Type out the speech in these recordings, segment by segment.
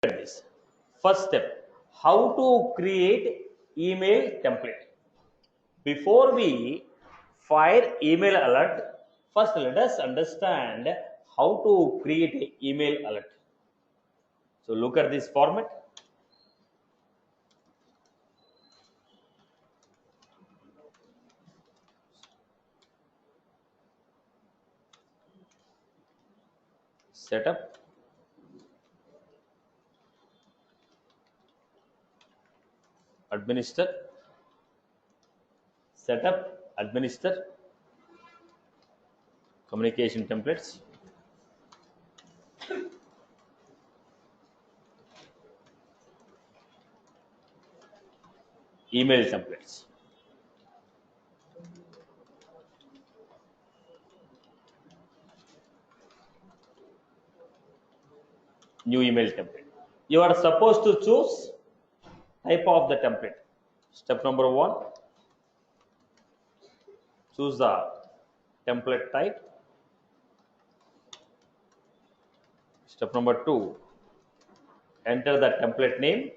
at this. First step, how to create email template. Before we fire email alert, first let us understand how to create an email alert. So look at this format. Setup, administer, setup, administer, communication templates, email templates. New email template. You are supposed to choose type of the template. Step number 1, choose the template type. Step number 2, enter the template name.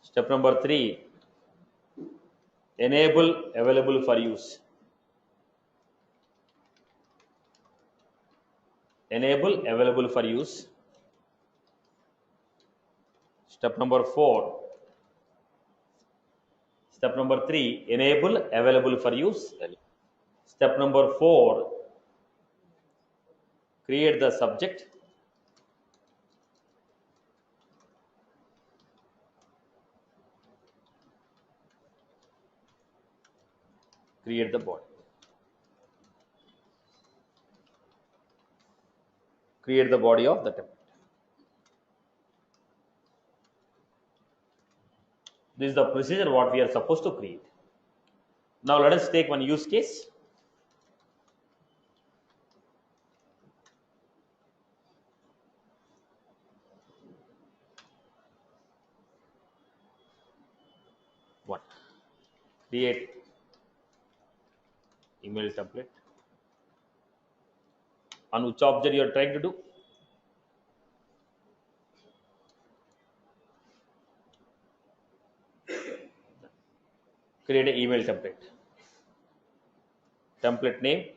Step number 3, enable available for use. Enable available for use. Step number 4, step number 3, enable available for use. Step number 4, create the subject. Create the body. Create the body of the template. This is the procedure what we are supposed to create. Now let us take one use case. One, create email template. On which object you are trying to do? Create an email template. Template name.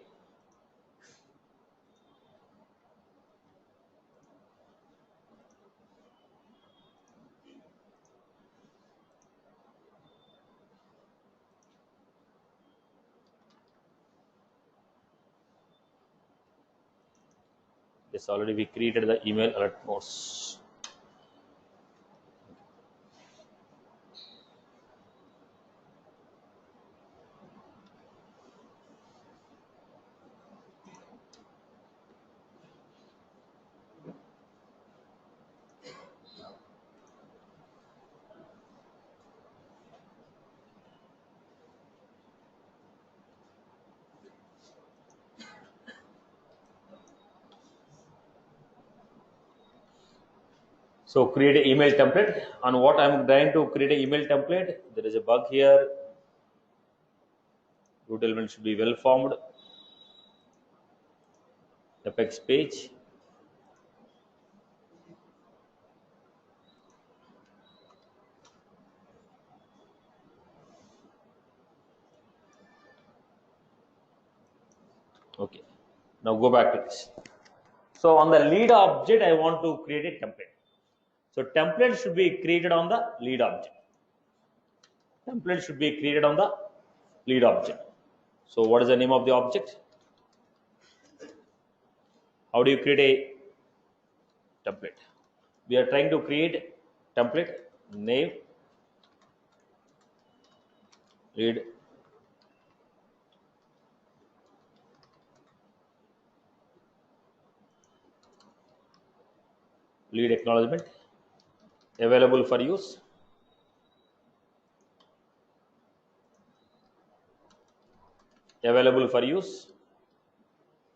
Yes, already we created the email alert notes. So create an email template. On what I am trying to create an email template, there is a bug here. Root element should be well formed. Apex page. Okay. Now go back to this. So on the lead object, I want to create a template. So template should be created on the lead object. Template should be created on the lead object. So what is the name of the object? How do you create a template? We are trying to create template name lead lead acknowledgement available for use. Available for use.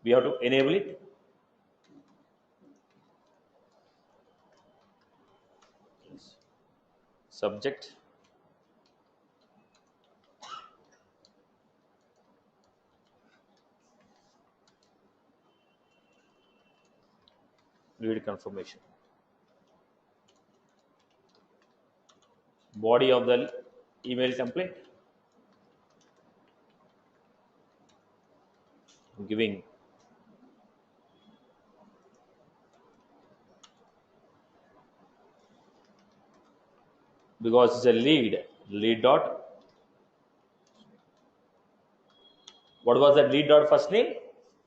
We have to enable it. Subject. Read confirmation. Body of the email template. I'm giving because it's a lead dot. What was that lead dot first name?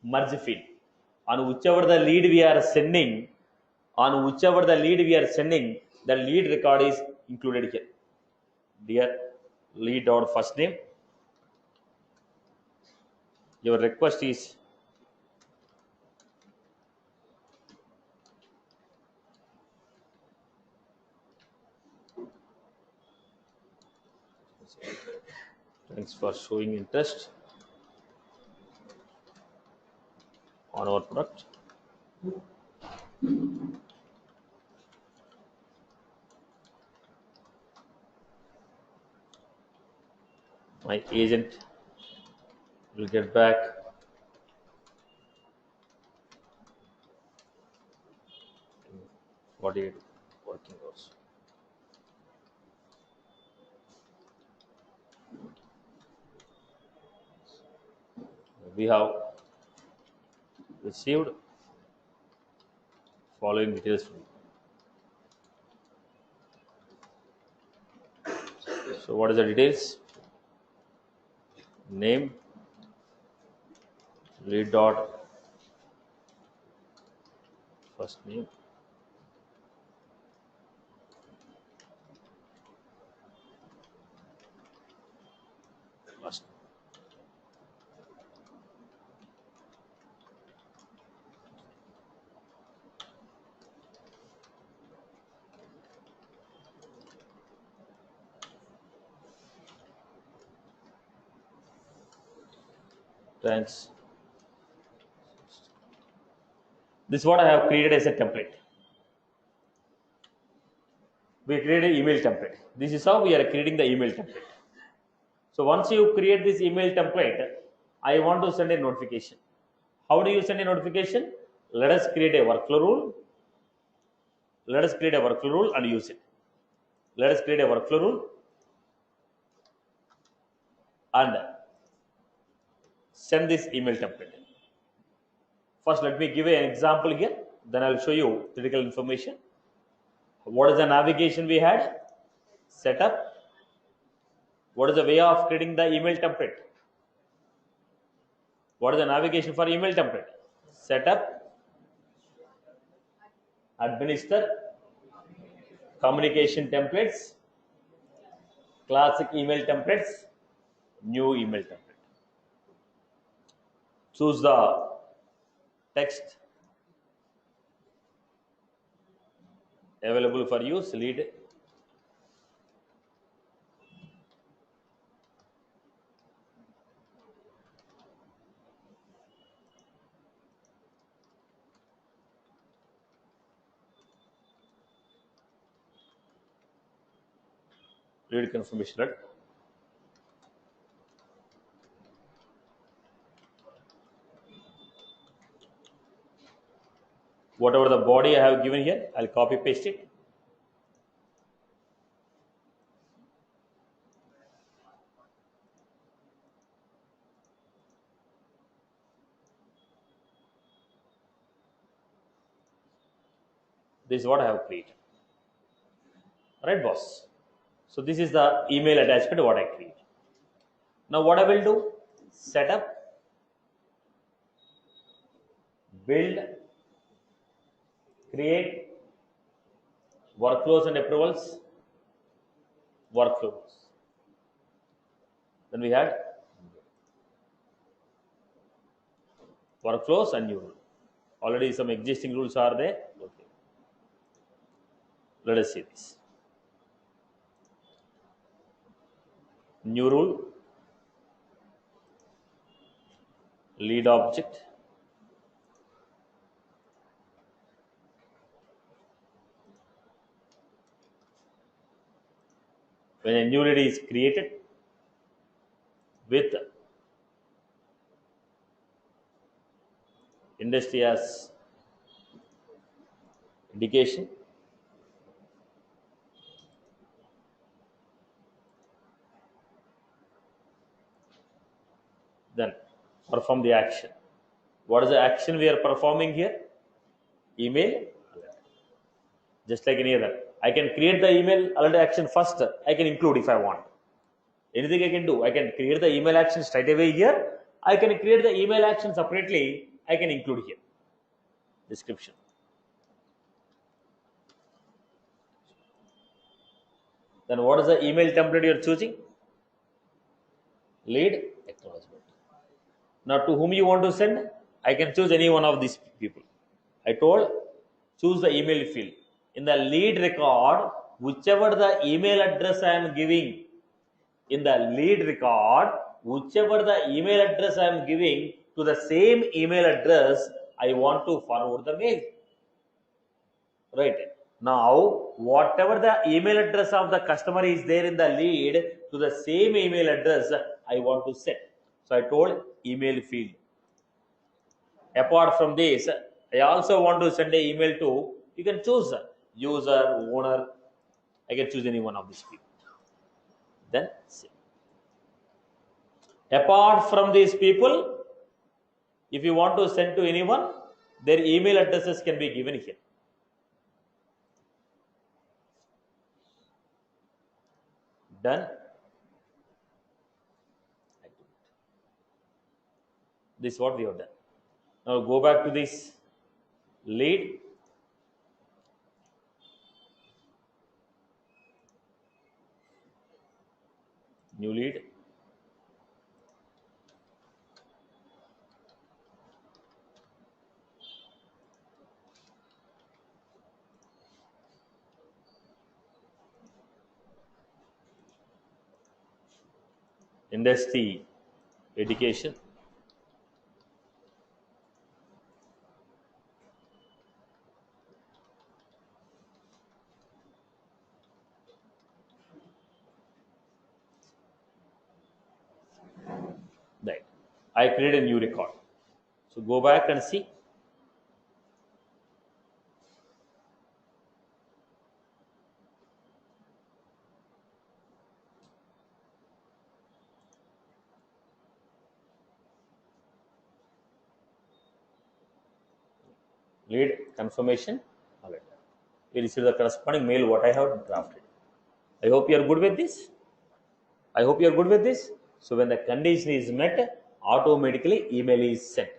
Merge field. On whichever the lead we are sending, the lead record is included here. Dear lead dot first name, your request is thanks for showing interest on our product. My agent will get back. What is working hours? We have received following details from you. So what is the details? Name, lead dot first name, last name. Thanks. This is what I have created as a template. We created an email template. This is how we are creating the email template. So once you create this email template, I want to send a notification. How do you send a notification? Let us create a workflow rule. Let us create a workflow rule and use it. Let us create a workflow rule and send this email template. First, let me give an example here. Then I will show you critical information. What is the navigation we had? Setup. What is the way of creating the email template? What is the navigation for email template? Setup, administer, communication templates, classic email templates, new email template. Choose the text available for use, lead. Lead confirmation, right? Whatever the body I have given here, I'll copy paste it. This is what I have created. Right, boss? So this is the email attachment what I create. Now what I will do? Setup, build, create workflows and approvals, workflows. Then we had workflows and new rule. Already some existing rules are there. Okay. Let us see this. New rule, lead object, when a new lead is created with industry as indication, then perform the action. What is the action we are performing here? Email alert. Just like any other. I can create the email alert action first. I can include if I want. Anything I can do. I can create the email action straight away here. I can create the email action separately. I can include here. Description. Then what is the email template you are choosing? Lead acknowledgement. Now to whom you want to send? I can choose any one of these people. I told choose the email field. In the lead record, whichever the email address I am giving, in the lead record, whichever the email address I am giving, to the same email address I want to forward the mail. Right. Now, whatever the email address of the customer is there in the lead, to the same email address I want to send. So I told email field. Apart from this, I also want to send an email to, you can choose user, owner. I can choose any one of these people. Then send. Apart from these people, if you want to send to anyone, their email addresses can be given here. Done. This is what we have done. Now go back to this lead. New lead. Industry education. Right. I create a new record. So go back and see. Lead confirmation alert. You receive the corresponding mail what I have drafted. I hope you are good with this. I hope you are good with this. So when the condition is met, automatically email is sent.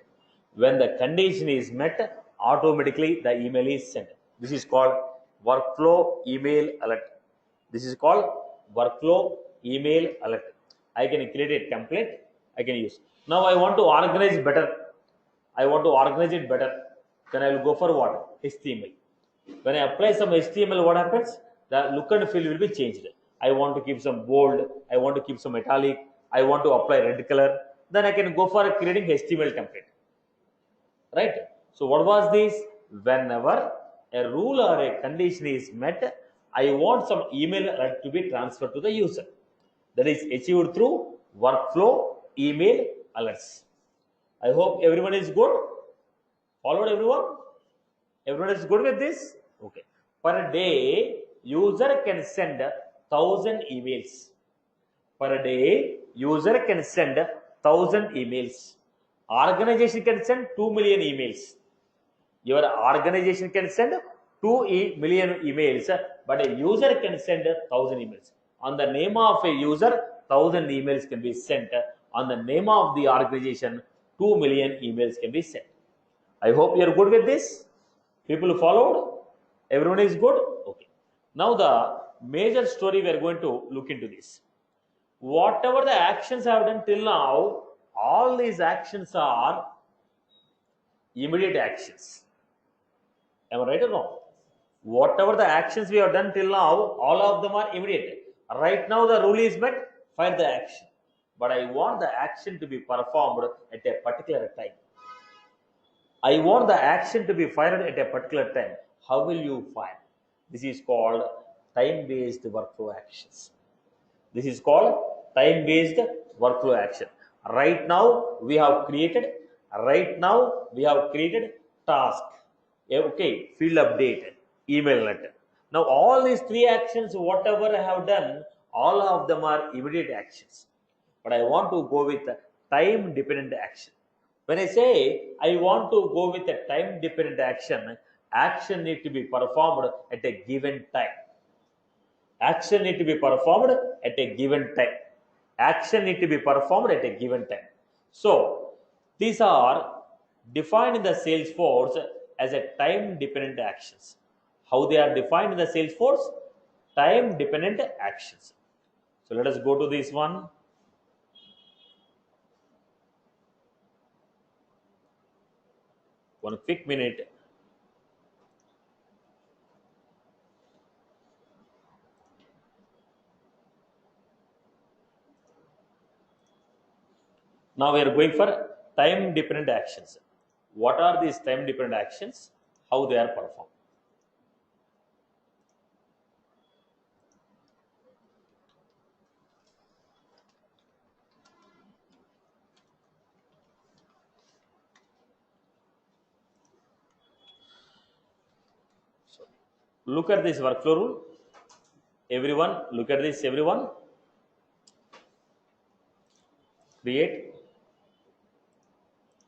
When the condition is met, automatically the email is sent. This is called workflow email alert. This is called workflow email alert. I can create a template. I can use. Now I want to organize better. I want to organize it better. Then I will go for what? HTML. When I apply some HTML, what happens? The look and feel will be changed. I want to keep some bold. I want to keep some italic. I want to apply red color. Then I can go for creating HTML template. Right? So what was this? Whenever a rule or a condition is met, I want some email alert to be transferred to the user. That is achieved through workflow email alerts. I hope everyone is good. Followed everyone? Everyone is good with this? Okay. Per day, user can send 1,000 emails. Per day, user can send 1,000 emails. Organization can send 2 million emails. Your organization can send 2 million emails, but a user can send 1,000 emails. On the name of a user, 1,000 emails can be sent. On the name of the organization, 2 million emails can be sent. I hope you are good with this. People followed? Everyone is good? Okay. Now the major story we are going to look into this. Whatever the actions I have done till now, all these actions are immediate actions. Am I right or no? Whatever the actions we have done till now, all of them are immediate. Right now the rule is met, fire the action. But I want the action to be performed at a particular time. I want the action to be fired at a particular time. How will you fire? This is called time-based workflow actions. This is called time-based workflow action. Right now we have created task. Okay, field update. email alert. Now all these three actions, whatever I have done, all of them are immediate actions. But I want to go with a time dependent action. When I say I want to go with a time dependent action, action need to be performed at a given time. Action need to be performed at a given time. Action need to be performed at a given time. So these are defined in the Salesforce as a time dependent actions. How they are defined in the Salesforce? Time dependent actions. So let us go to this one. One quick minute. Now we are going for time dependent actions. What are these time dependent actions? How they are performed? So look at this workflow rule. Everyone, look at this. Everyone, create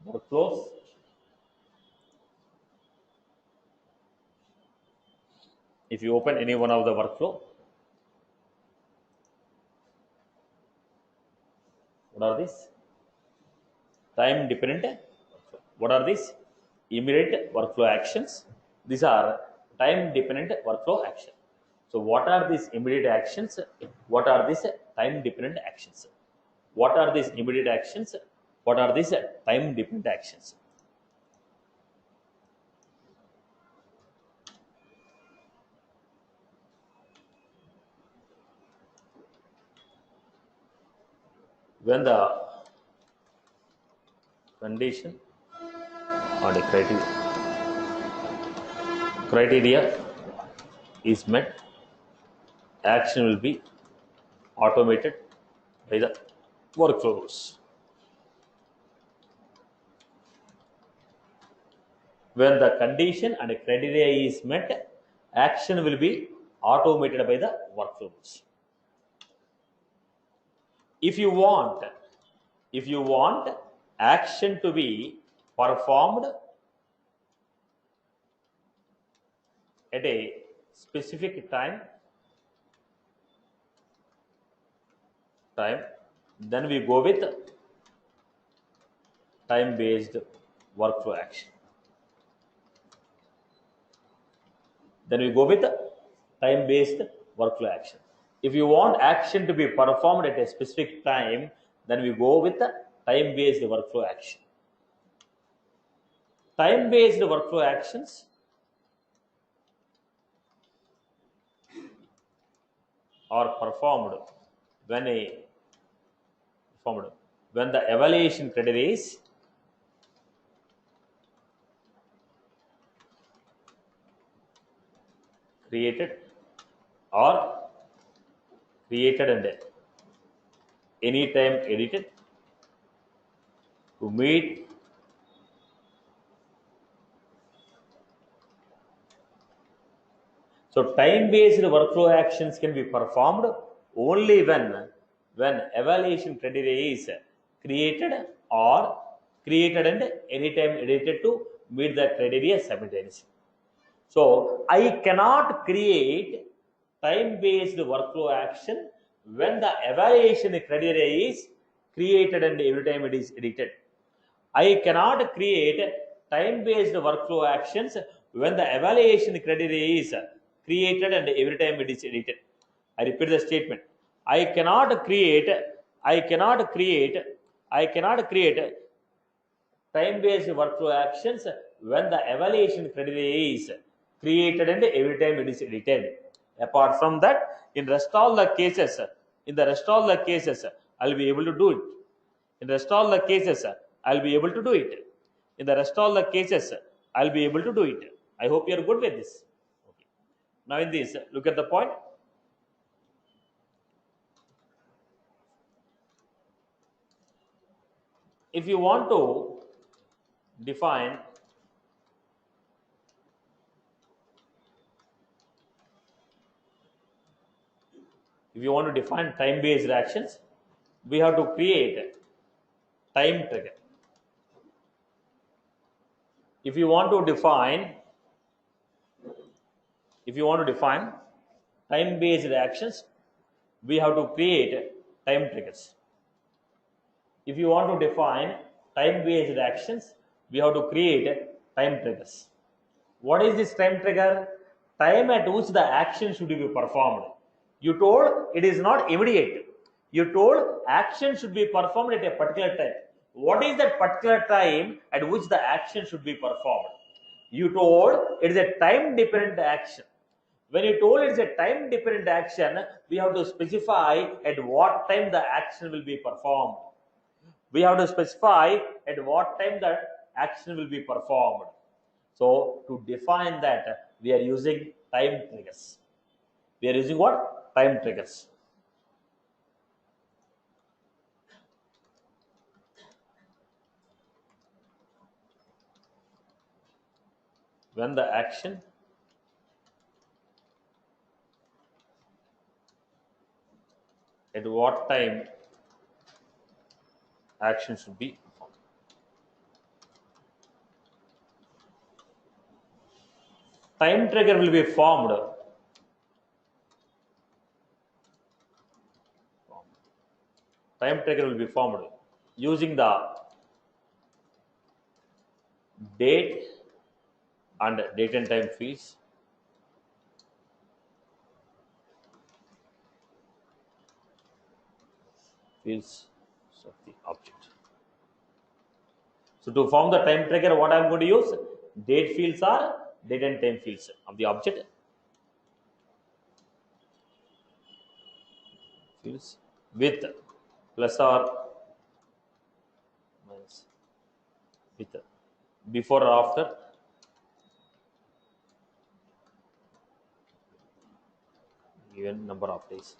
workflows. If you open any one of the workflow, what are these? Time dependent. What are these? Immediate workflow actions. These are time dependent workflow actions. So what are these immediate actions? What are these time dependent actions? What are these immediate actions? What are these time dependent actions? When the condition or the criteria is met, action will be automated by the workflows. When the condition and criteria is met, action will be automated by the workflows. If you want action to be performed at a specific time, then we go with time based workflow action. Then we go with time based workflow action. If you want action to be performed at a specific time, then we go with the time based workflow action. Time based workflow actions are performed when the evaluation criteria is created and anytime edited to meet so time based workflow actions can be performed only when evaluation criteria is created and anytime edited to meet the criteria simultaneously. So I cannot create time-based workflow action when the evaluation criteria is created and every time it is edited. I cannot create time-based workflow actions when the evaluation criteria is created and every time it is edited. I repeat the statement. I cannot create time-based workflow actions when the evaluation criteria is created and every time it is edited. Apart from that, in the rest of the cases, I'll be able to do it. In the rest of the cases, I'll be able to do it. In the rest of the cases, I'll be able to do it. I hope you're good with this. Okay. Now in this, look at the point. If you want to define if you want to define time-based actions, we have to create time trigger. If you want to define time-based actions, we have to create time triggers. If you want to define time-based actions, we have to create time triggers. What is this time trigger? Time at which the action should be performed. You told it is not immediate. You told action should be performed at a particular time. What is that particular time at which the action should be performed? You told it is a time dependent action. When you told it's a time dependent action, we have to specify at what time the action will be performed. We have to specify at what time the action will be performed. So to define that, we are using time triggers. We are using what? Time triggers. When the action at what time action should be performed. Time trigger will be formed using the date and date and time fields of the object. So to form the time trigger, what I am going to use? Date fields are date and time fields of the object. Fields with plus or minus with before or after given number of days.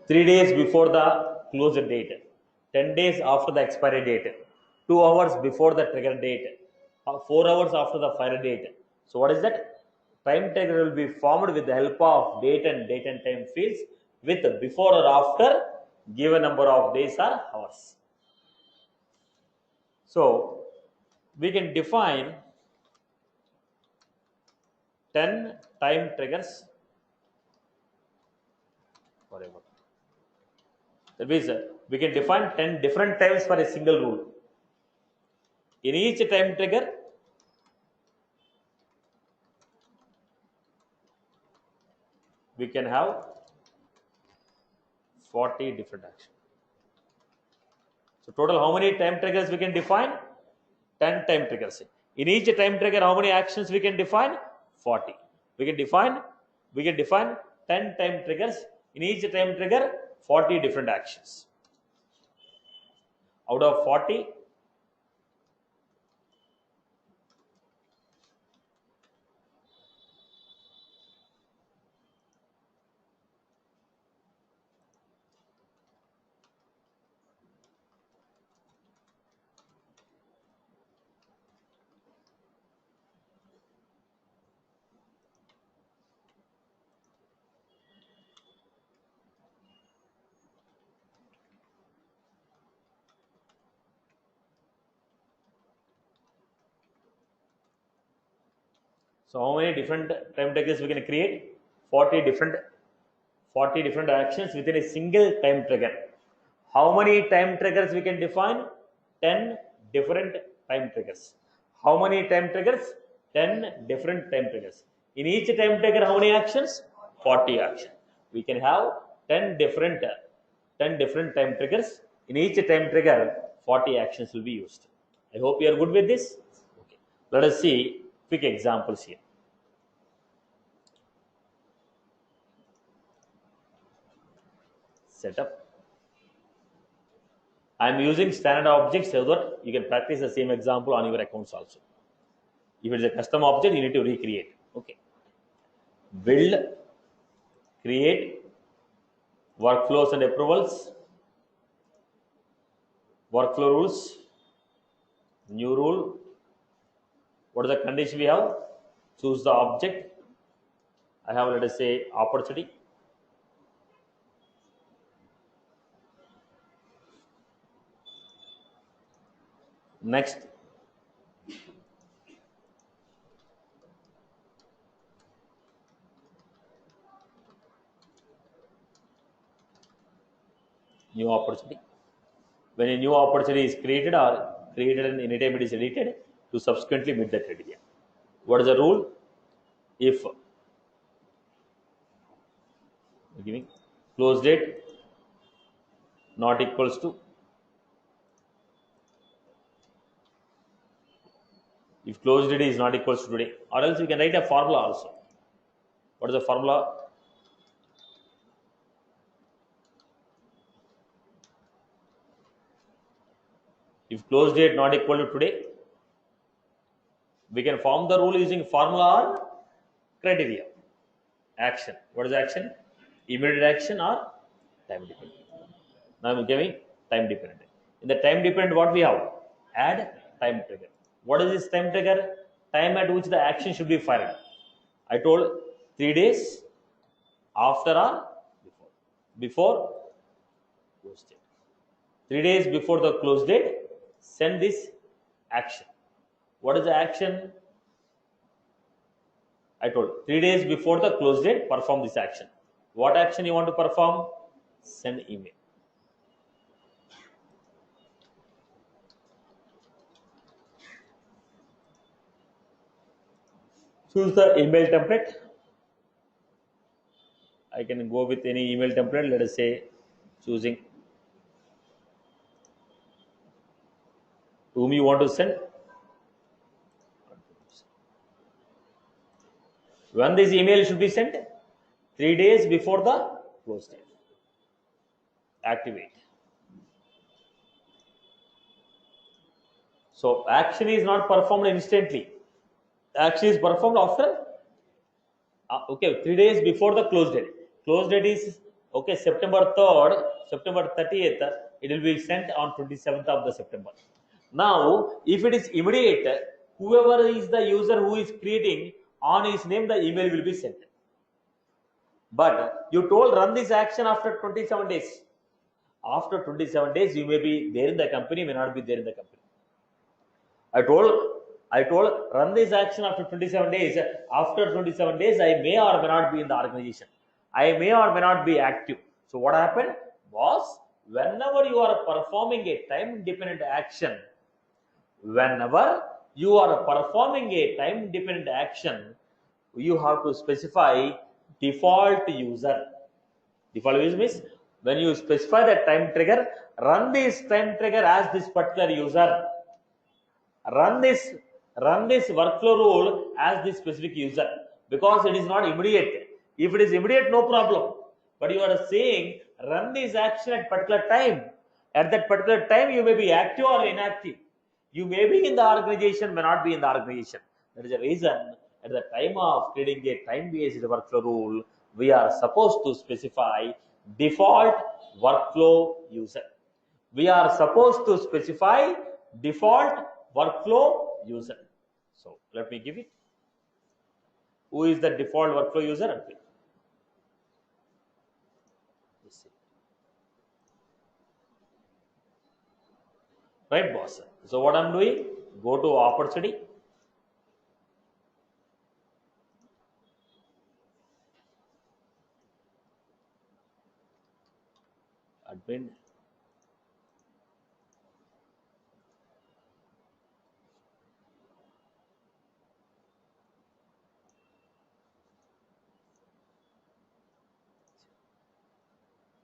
Three days before the closure date, 10 days after the expiry date, 2 hours before the trigger date, 4 hours after the fire date. So what is that? Time trigger will be formed with the help of date and time fields with before or after given number of days or hours. So we can define 10 time triggers forever. That means we can define 10 different times for a single rule. In each time trigger, we can have 40 different actions. So total how many time triggers we can define? 10 time triggers. In each time trigger, how many actions we can define? 40. We can define 10 time triggers. In each time trigger, 40 different actions. Out of 40, so how many different time triggers we can create? 40 different actions within a single time trigger. How many time triggers we can define? 10 different time triggers. How many time triggers? 10 different time triggers. In each time trigger, how many actions? 40 actions. We can have 10 different time triggers. In each time trigger, 40 actions will be used. I hope you are good with this. Okay. Let us see quick examples here. Setup. I am using standard objects so that you can practice the same example on your accounts also. If it is a custom object, you need to recreate. Okay. Build, create, workflows and approvals, workflow rules, new rule. What is the condition we have? Choose the object. I have, let us say, opportunity. Next, new opportunity. When a new opportunity is created or created and anytime it is edited to subsequently meet the criteria. What is the rule? If giving close date not equals to, if close date is not equals to today, or else we can write a formula also. What is the formula? If close date not equal to today, we can form the rule using formula or criteria. Action. What is action? Immediate action or time dependent. Now I'm giving time dependent. In the time dependent, what we have? Add time trigger. What is this time trigger? Time at which the action should be fired. I told 3 days after or before. Before close date. 3 days before the close date, send this action. What is the action? I told 3 days before the close date, perform this action. What action you want to perform? Send email. Choose the email template. I can go with any email template. Let us say choosing whom you want to send. When this email should be sent? 3 days before the close date. Activate. So action is not performed instantly. Action is performed after 3 days before the close date. Close date is September 3rd, September 30th. It will be sent on 27th of the September. Now, if it is immediate, whoever is the user who is creating, on his name the email will be sent. But you told run this action after 27 days. After 27 days, you may be there in the company, may not be there in the company. I told run this action after 27 days. After 27 days, I may or may not be in the organization. I may or may not be active. So what happened was, whenever you are performing a time dependent action, you have to specify default user. Default user means when you specify the time trigger, run this time trigger as this particular user. Run this workflow rule as this specific user, because it is not immediate. If it is immediate, no problem. But you are saying run this action at particular time. At that particular time, you may be active or inactive. You may be in the organization, may not be in the organization. That is the reason at the time of creating a time-based workflow rule, we are supposed to specify default workflow user. We are supposed to specify default workflow user. So let me give it. Who is the default workflow user? Right, boss? So what I'm doing? Go to opportunity. Admin.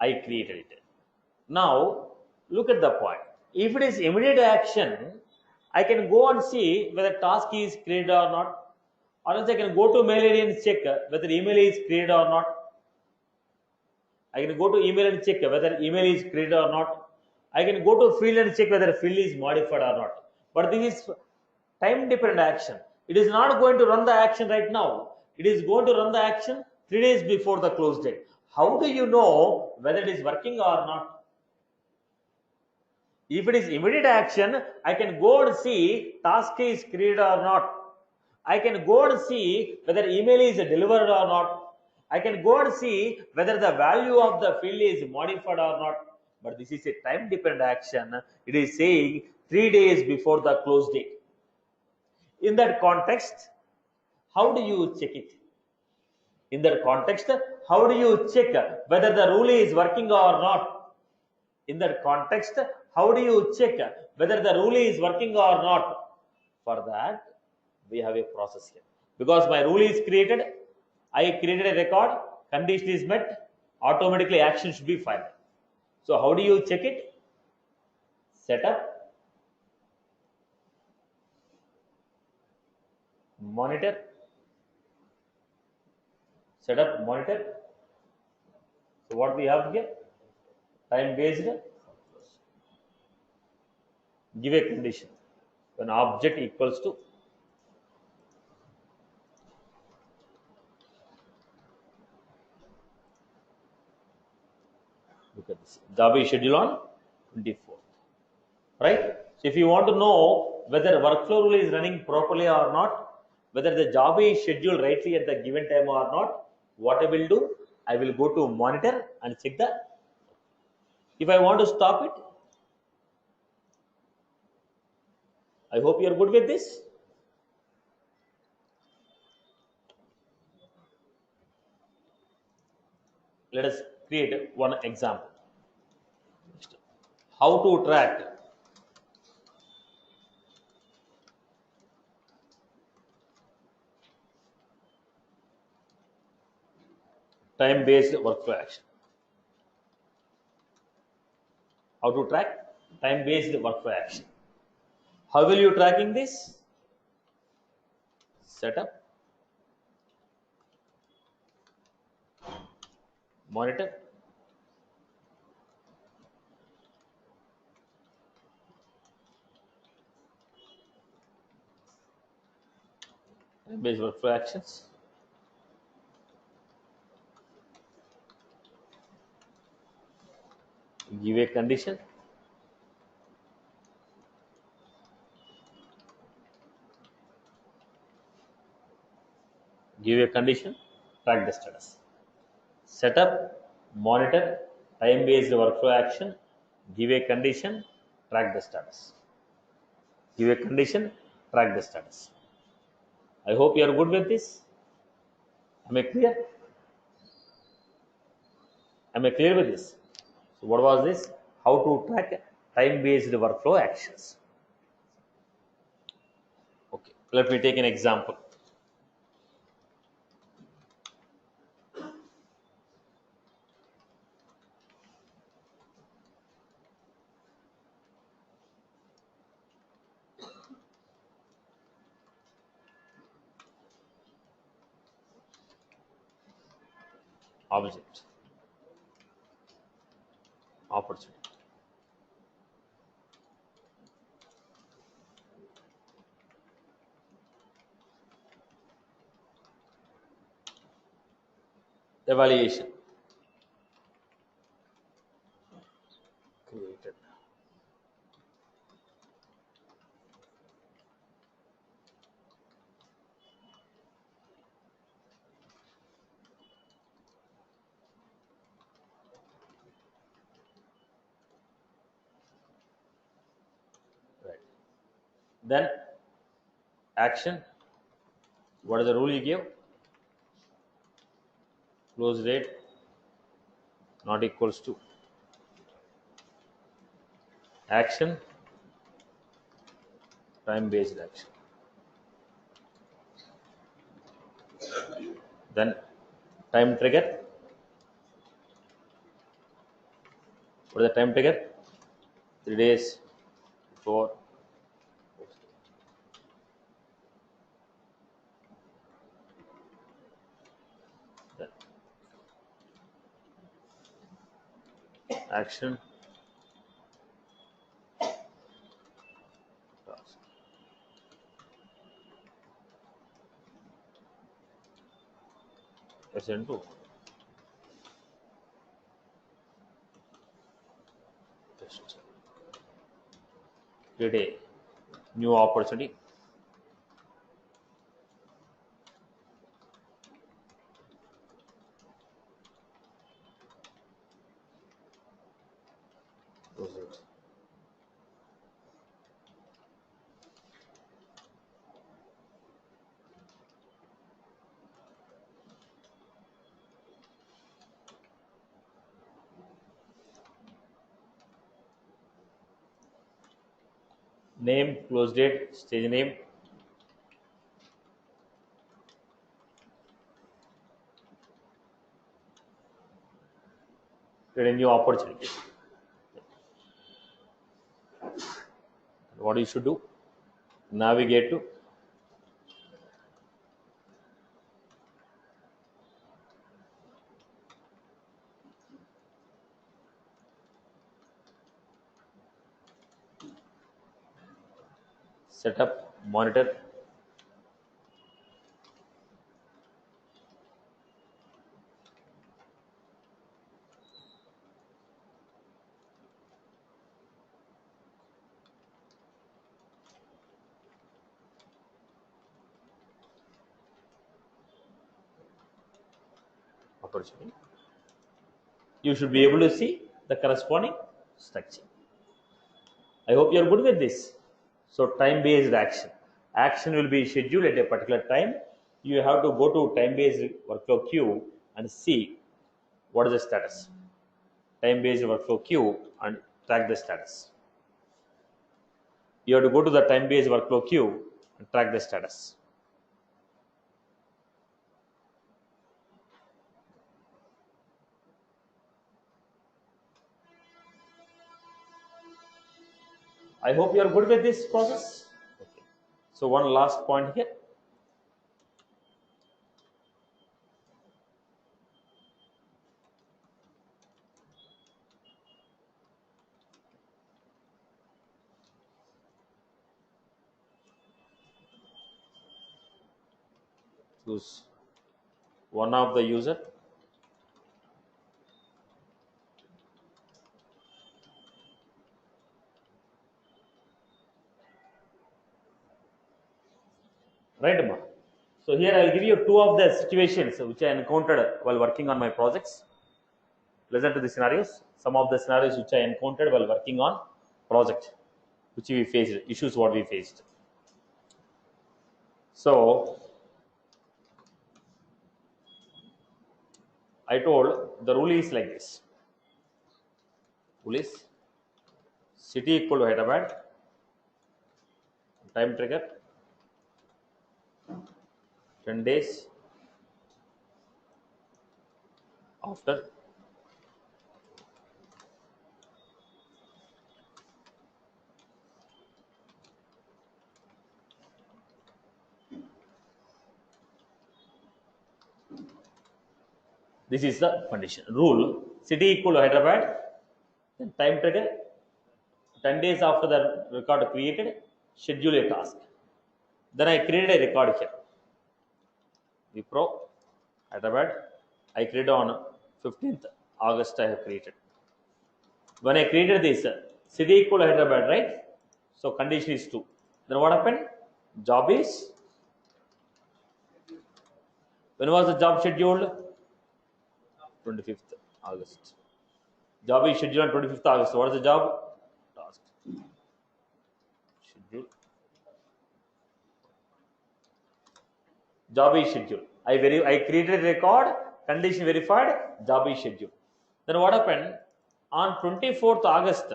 I created it. Now look at the point. If it is immediate action, I can go and see whether task is created or not. Or else I can go to mail ID and check whether email is created or not. I can go to email and check whether email is created or not. I can go to field and check whether field is modified or not. But this is time dependent action. It is not going to run the action right now. It is going to run the action 3 days before the close date. How do you know whether it is working or not? If it is immediate action, I can go and see task is created or not. I can go and see whether email is delivered or not. I can go and see whether the value of the field is modified or not. But this is a time dependent action. It is saying 3 days before the close date. In that context, how do you check it? In that context, how do you check whether the rule is working or not? In that context, how do you check whether the rule is working or not? For that, we have a process here. Because my rule is created, I created a record, condition is met, automatically action should be filed. So how do you check it? Setup, monitor, setup, monitor. So what we have here? Time based, give a condition. When object equals to look at this job is scheduled on 24th, right? So if you want to know whether workflow rule is running properly or not, whether the job is scheduled rightly at the given time or not, what I will do, I will go to monitor and check the. If I want to stop it, I hope you are good with this. Let us create one example. How to track time based workflow action. How to track time based workflow action. How will you tracking this? Setup, monitor, time based workflow actions. Give a condition. Give a condition, track the status. Setup, monitor, time based workflow action. Give a condition, track the status. Give a condition, track the status. I hope you are good with this. Am I clear? Am I clear with this? So what was this? How to track time based workflow actions. Okay, let me take an example. Object, opportunity. Evaluation. Created. Right. Then action. What is the rule you give? Close date not equals to action, time based action. Then time trigger. What is the time trigger? 3 days before. Then action, task. SN2. Just create a new opportunity. name, close date, stage name, create a new opportunity. What you should do? Navigate to setup, monitor. Opportunity. You should be able to see the corresponding structure. I hope you are good with this. So time-based action. Action will be scheduled at a particular time. You have to go to time-based workflow queue and see what is the status. Time-based workflow queue and track the status. You have to go to the time-based workflow queue and track the status. I hope you are good with this process. Okay. So one last point here. Choose one of the user. Right, Amma? So here I will give you two of the situations which I encountered while working on my projects. Listen to the scenarios. Some of the scenarios which I encountered while working on project, which we faced, issues what we faced. So I told the rule is like this. Rule is city equal to Hyderabad, time trigger 10 days after this is the condition. Rule city equal to Hyderabad, then time trigger 10 days after the record created, schedule a task. Then I created a record here. Wipro Hyderabad, I created on 15th August. I have created. When I created this, city equal to Hyderabad, right? So condition is 2. Then what happened? Job is, when was the job scheduled? 25th August. Job is scheduled on 25th August. What is the job? Task. Schedule. Job is scheduled. I created a record, condition verified, job is scheduled. Then what happened? On 24th August,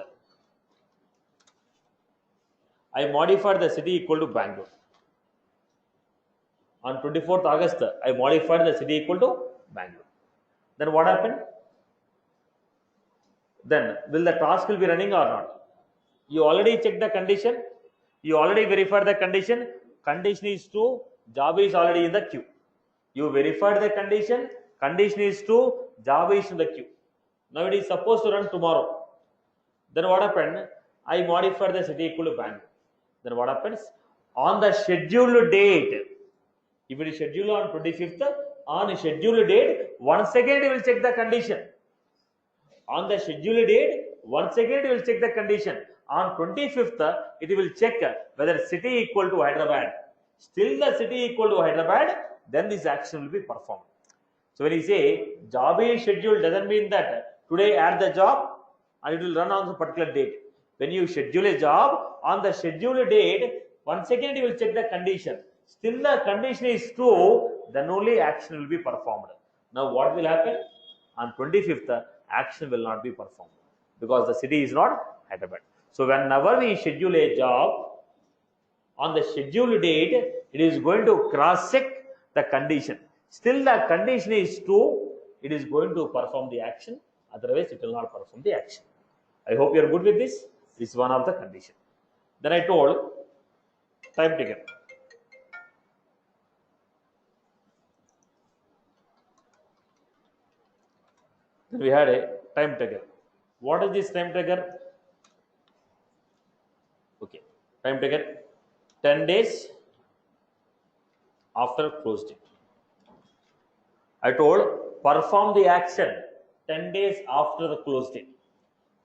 I modified the city equal to Bangalore. On 24th August, I modified the city equal to Bangalore. Then what happened? Then will the task will be running or not? You already checked the condition. You already verified the condition. Condition is true. Job is already in the queue. You verified the condition. Condition is true. Job is in the queue. Now it is supposed to run tomorrow. Then what happened? I modified the city equal to Bangalore. Then what happens? On the scheduled date, if it is scheduled on 25th, on scheduled date, once again it will check the condition. On the scheduled date, once again it will check the condition. On 25th, it will check whether city equal to Hyderabad. Still the city equal to Hyderabad, then this action will be performed. So when you say job is scheduled, doesn't mean that today add the job and it will run on the particular date. When you schedule a job, on the scheduled date, once again it will check the condition. Still the condition is true, then only action will be performed. Now what will happen? On 25th, action will not be performed because the city is not Hyderabad. So whenever we schedule a job, on the scheduled date, it is going to cross check the condition. Still the condition is true, it is going to perform the action, otherwise it will not perform the action. I hope you are good with this. This is one of the condition. Then I told time taken. Then we had a time taken. What is this time taken? Okay, time taken 10 days after close date. I told perform the action 10 days after the close date.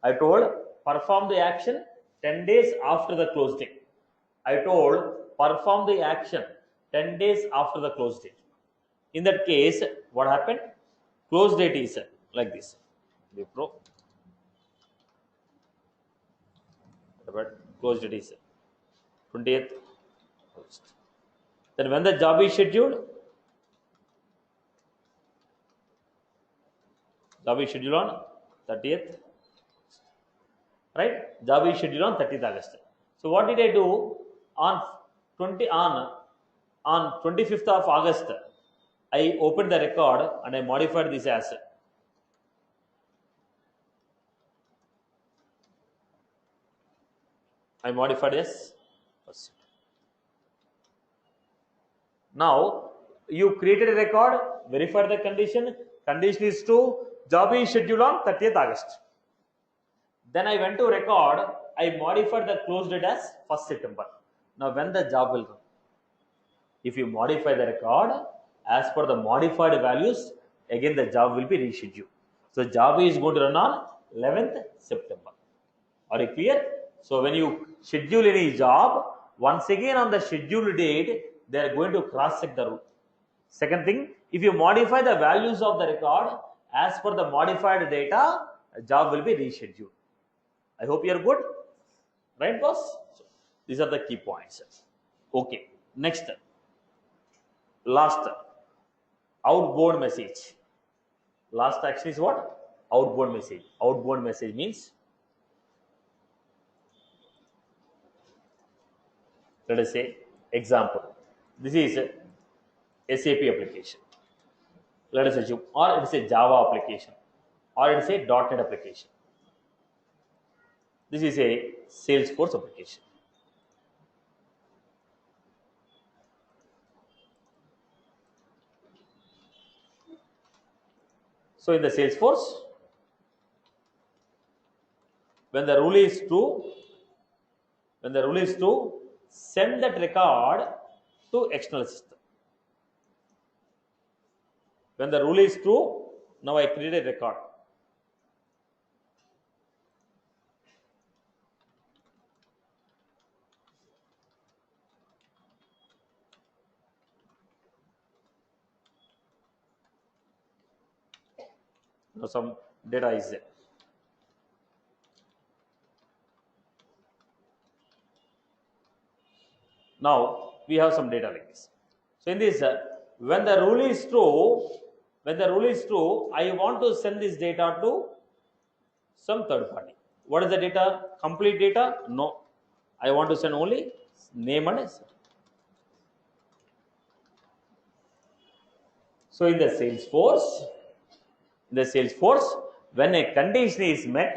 I told perform the action 10 days after the close date. I told perform the action 10 days after the close date. In that case, what happened? Close date is like this. Wipro. Close date is 20th. Then when the job is scheduled, job is scheduled on 30th. Right? Job is scheduled on 30th August. So what did I do on 25th of August? I opened the record and I modified this as first. Now you created a record, verified the condition. Condition is true. Job is scheduled on 30th August. Then I went to record. I modified the close date as 1st September. Now when the job will run? If you modify the record as per the modified values, again the job will be rescheduled. So job is going to run on 11th September. Are you clear? So when you schedule any job, once again on the scheduled date, they are going to cross check the rule. Second thing, if you modify the values of the record as per the modified data, a job will be rescheduled. I hope you are good. Right, boss? So these are the key points. Okay. Next. Last. Outbound message. Last action is what? Outbound message. Outbound message means, let us say, example. This is a SAP application. Let us assume, or it is a Java application, or it is a .NET application. This is a Salesforce application. So in the Salesforce, when the rule is true, send that record to external system. When the rule is true, now I create a record. Now some data is there. Now we have some data like this. So in this, when the rule is true, I want to send this data to some third party. What is the data? Complete data? No. I want to send only name and set. So in the Salesforce, when a condition is met,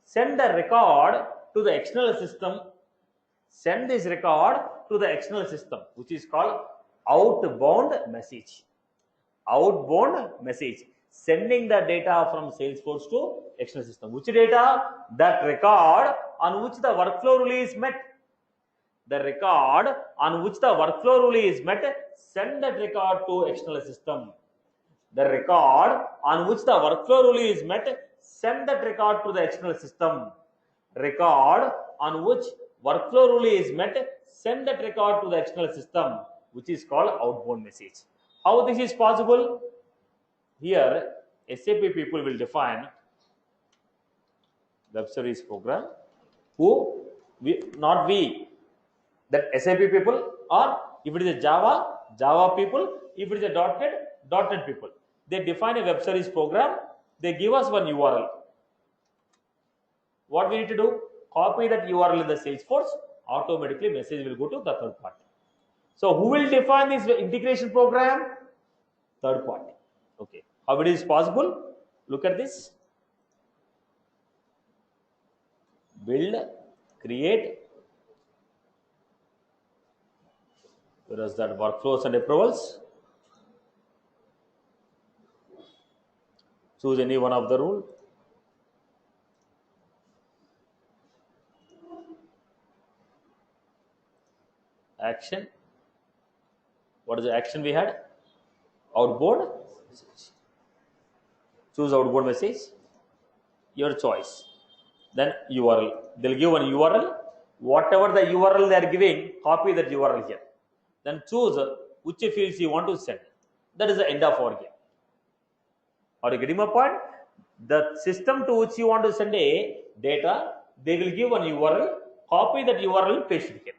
send the record to the external system. Send this record to the external system, which is called outbound message. Outbound message. Sending the data from Salesforce to external system. Which data? That record on which the workflow rule is met. The record on which the workflow rule is met, send that record to external system. The record on which the workflow rule is met, send that record to the external system. Record on which workflow rule is met, send that record to the external system, which is called outbound message. How this is possible? Here, SAP people will define web service program. Not we. That SAP people, or if it is a Java people, if it is a .NET people. They define a web service program. They give us one URL. What we need to do? copy that URL in the Salesforce, automatically message will go to the third party. So who will define this integration program? Third party. Okay. How it is possible? Look at this. Build, create. Where is that? Workflows and approvals. Choose any one of the rule. Action. What is the action we had? Outbound message. Choose outbound message. Your choice. Then URL. They'll give one URL. Whatever the URL they are giving, copy that URL here. Then choose which fields you want to send. That is the end of our game. Are you getting my point? The system to which you want to send a data, they will give one URL, copy that URL, paste it here.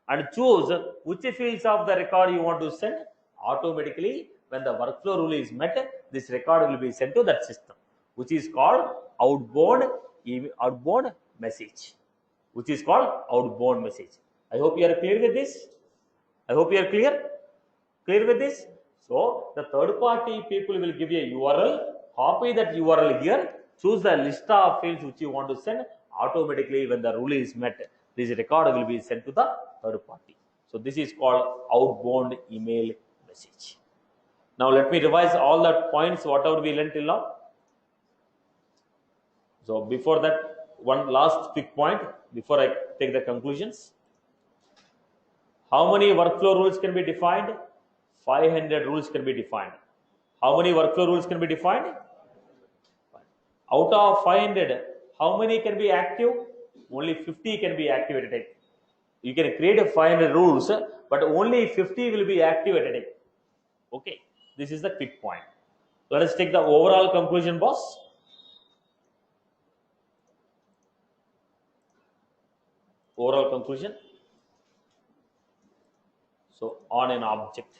And choose which fields of the record you want to send. Automatically, when the workflow rule is met, this record will be sent to that system, which is called outbound message. Which is called outbound message. I hope you are clear with this. I hope you are clear with this. So the third party people will give you a URL, copy that URL here, choose the list of fields which you want to send. Automatically, when the rule is met, this record will be sent to the third party. So this is called outbound email message. Now let me revise all the points whatever we learned till now. So before that, one last quick point before I take the conclusions. How many workflow rules can be defined? 500 rules can be defined. How many workflow rules can be defined? Out of 500, how many can be active? Only 50 can be activated. You can create a 500 rules, but only 50 will be activated. Okay, this is the quick point. Let us take the overall conclusion, boss. Overall conclusion. So on an object,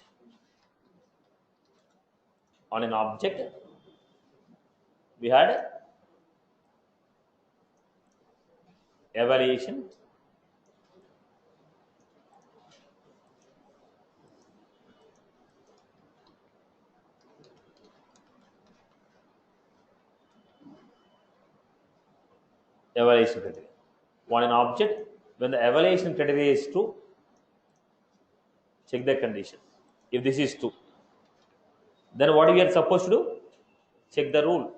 we had evaluation, criteria. On an object, when the evaluation criteria is true, check the condition. If this is true, then what we are supposed to do? Check the rule.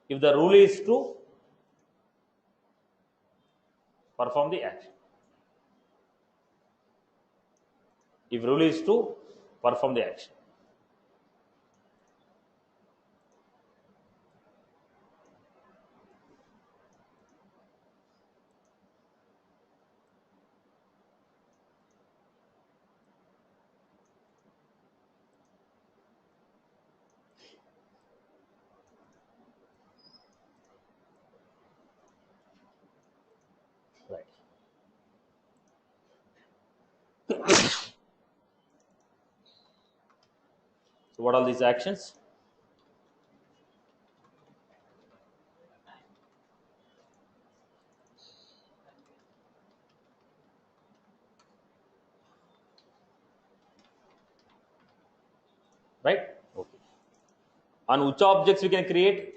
If the rule is true, perform the action. If rule is true, perform the action. Right. So what are these actions? Right? Okay. On which objects we can create?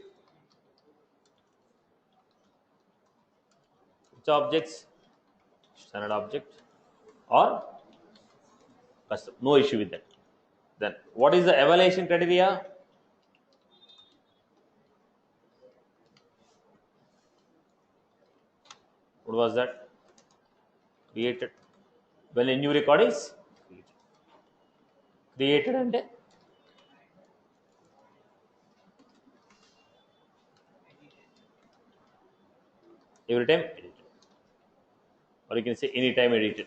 Which objects? Standard object or custom. No issue with that. Then what is the evaluation criteria? What was that? Created. When a new record is created and every time edited, or you can say anytime edited.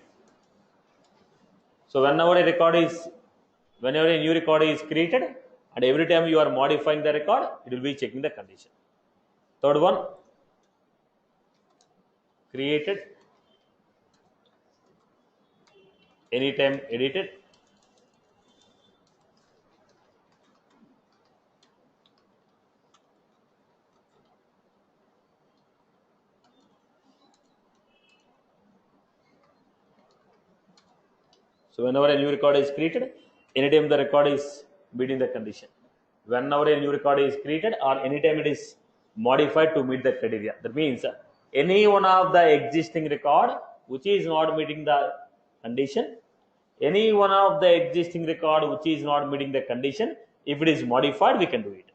So whenever a new record is created, and every time you are modifying the record, it will be checking the condition. Third one, created, anytime edited, So whenever a new record is created, anytime the record is meeting the condition. Whenever a new record is created or anytime it is modified to meet the criteria. That means any one of the existing record which is not meeting the condition, any one of the existing record which is not meeting the condition, if it is modified, we can do it.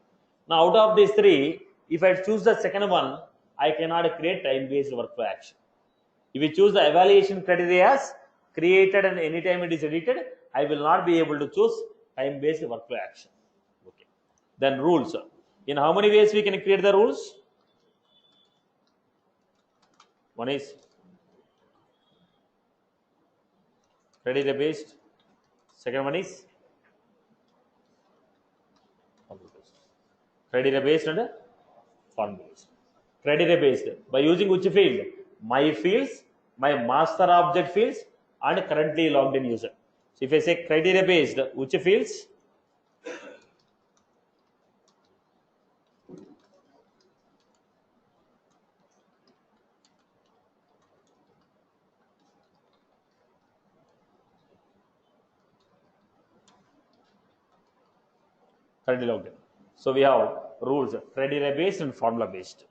Now out of these three, if I choose the second one, I cannot create time-based workflow action. If we choose the evaluation criteria as created and anytime it is edited, I will not be able to choose time-based workflow action. Okay. Then rules. In how many ways we can create the rules? One is criteria based. Second one is criteria based and form based. Criteria based by using which field? My fields, my master object fields, and currently logged in user. So if I say criteria based, which fields? Currently logged in. So we have rules criteria based and formula based.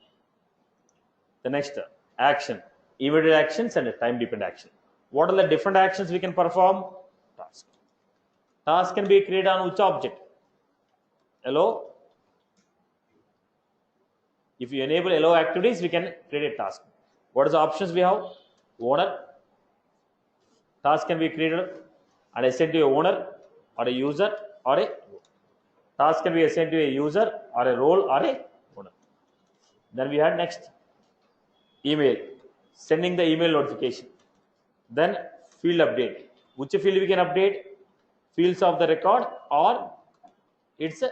The next action, immediate actions and time dependent action. What are the different actions we can perform? Task. Task can be created on which object? Hello. If you enable hello activities, we can create a task. What are the options we have? Owner. Task can be created and assigned to a owner or a user or a task can be assigned to a user or a role or a owner. Then we had next email, sending the email notification. Then field update. Which field we can update? Fields of the record or it's a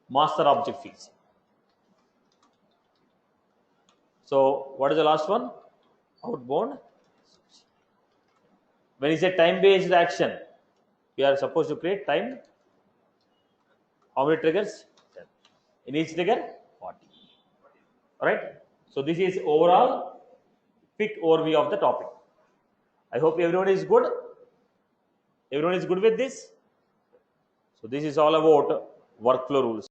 master object fields. So what is the last one? Outbound. When you say time based action, we are supposed to create time. How many triggers? 10. In each trigger, 40. Alright. So this is overall quick overview of the topic. I hope everyone is good. Everyone is good with this. So this is all about workflow rules.